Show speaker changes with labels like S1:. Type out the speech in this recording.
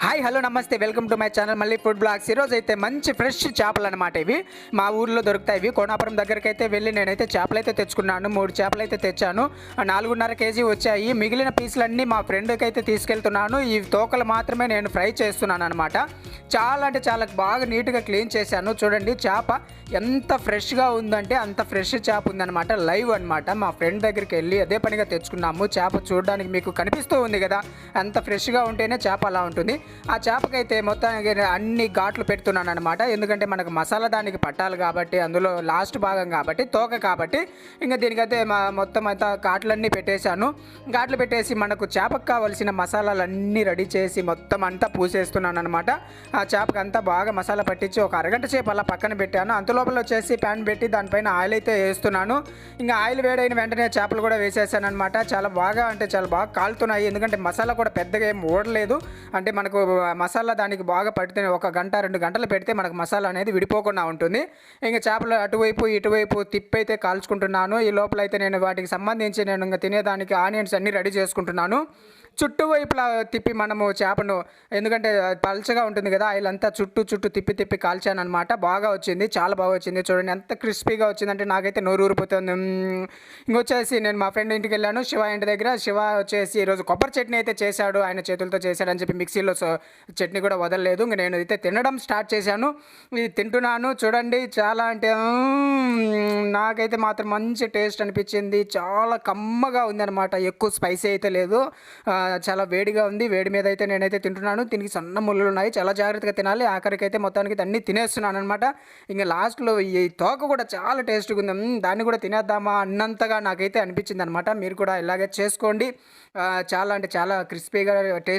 S1: Hi hello నమస్తే welcome to my channel మళ్ళీ food blogs. ఈరోజు అయితే మంచి ఫ్రెష్ చేపలు అనమాట. ఇవి మా ఊర్లో దొరుకుతాయి. ఇవి కోనాపురం దగ్గరికి అయితే వెళ్ళి నేనైతే చేపలు అయితే తెచ్చుకున్నాను. 3 చేపలు అయితే తెచ్చాను. 4.5 కేజీ వచ్చాయి. మిగిలిన పీసులన్నీ మా ఫ్రెండ్కి అయితే తీసుకెళ్తున్నాను. ఈ తోకలు మాత్రమే నేను ఫ్రై చేస్తున్నాను అనమాట. చాలా అంటే చాలా బాగా నీట్గా క్లీన్ చేశాను. చూడండి చేప ఎంత ఫ్రెష్గా ఉందంటే అంత ఫ్రెష్ చేప ఉందన్నమాట. లైవ్ అనమాట. మా ఫ్రెండ్ దగ్గరికి వెళ్ళి అదే పనిగా తెచ్చుకున్నాము. చేప చూడడానికి మీకు కనిపిస్తూ ఉంది కదా, అంత ఫ్రెష్గా ఉంటేనే చేప అలా ఉంటుంది. ఆ చేపకైతే మొత్తానికి అన్ని ఘాట్లు పెడుతున్నాను అనమాట. ఎందుకంటే మనకు మసాలా దానికి పట్టాలి కాబట్టి, అందులో లాస్ట్ భాగం కాబట్టి, తోక కాబట్టి ఇంకా దీనికైతే మొత్తం అంతా ఘాట్లన్నీ పెట్టేశాను. ఘాట్లు పెట్టేసి మనకు చేపకు కావలసిన మసాలాలన్నీ రెడీ చేసి మొత్తం అంతా పూసేస్తున్నాను అనమాట. ఆ చేపకు అంతా బాగా మసాలా పట్టించి ఒక అరగంట సేపు అలా పక్కన పెట్టాను. అంతలోపల వచ్చేసి ప్యాన్ పెట్టి దానిపైన ఆయిల్ అయితే వేస్తున్నాను. ఇంకా ఆయిల్ వేడైన వెంటనే చేపలు కూడా వేసేసాను అనమాట. చాలా బాగా అంటే చాలా బాగా కాలుతున్నాయి. ఎందుకంటే మసాలా కూడా పెద్దగా ఏం ఓడలేదు. అంటే మనకు మసాలా దానికి బాగా పడితే 1 గంట 2 గంటలు పెడితే మనకు మసాలా అనేది విడిపోకుండా ఉంటుంది. ఇంకా చేపలు అటువైపు ఇటువైపు తిప్పైతే కాల్చుకుంటున్నాను. ఈ లోపల అయితే నేను వాటికి సంబంధించి నేను ఇంకా తినేదానికి ఆనియన్స్ అన్నీ రెడీ చేసుకుంటున్నాను. చుట్టువైపులా తిప్పి మనము చేపను, ఎందుకంటే పల్చగా ఉంటుంది కదా, ఆయిల్ అంతా చుట్టూ తిప్పి కాల్చాను అనమాట. బాగా వచ్చింది, చాలా బాగా వచ్చింది. చూడండి ఎంత క్రిస్పీగా వచ్చిందంటే నాకైతే నోరు ఊరిపోతుంది. ఇంకొచ్చేసి నేను మా ఫ్రెండ్ ఇంటికి వెళ్ళాను, శివ ఇంటి దగ్గర. శివ వచ్చేసి ఈరోజు కొబ్బరి చట్నీ అయితే చేశాడు, ఆయన చేతులతో చేశాడని చెప్పి మిక్సీలో చట్నీ కూడా వదలలేదు. ఇంక నేను అయితే తినడం స్టార్ట్ చేశాను. ఇది తింటున్నాను. చూడండి చాలా అంటే నాకైతే మాత్రం మంచి టేస్ట్ అనిపించింది. చాలా కమ్మగా ఉందన్నమాట. ఎక్కువ స్పైసీ అయితే లేదు. చాలా వేడిగా ఉంది. వేడి మీద అయితే నేనైతే తింటున్నాను. దీనికి సన్న ముళ్ళు ఉన్నాయి, చాలా జాగ్రత్తగా తినాలి. ఆఖరికైతే మొత్తానికి అన్నీ తినేస్తున్నాను అనమాట. ఇంకా లాస్ట్లో ఈ తోక కూడా చాలా టేస్ట్గా ఉంది. దాన్ని కూడా తినేద్దామా అన్నంతగా నాకైతే అనిపించింది అనమాట. మీరు కూడా ఇలాగే చేసుకోండి. చాలా అంటే చాలా క్రిస్పీగా టేస్ట్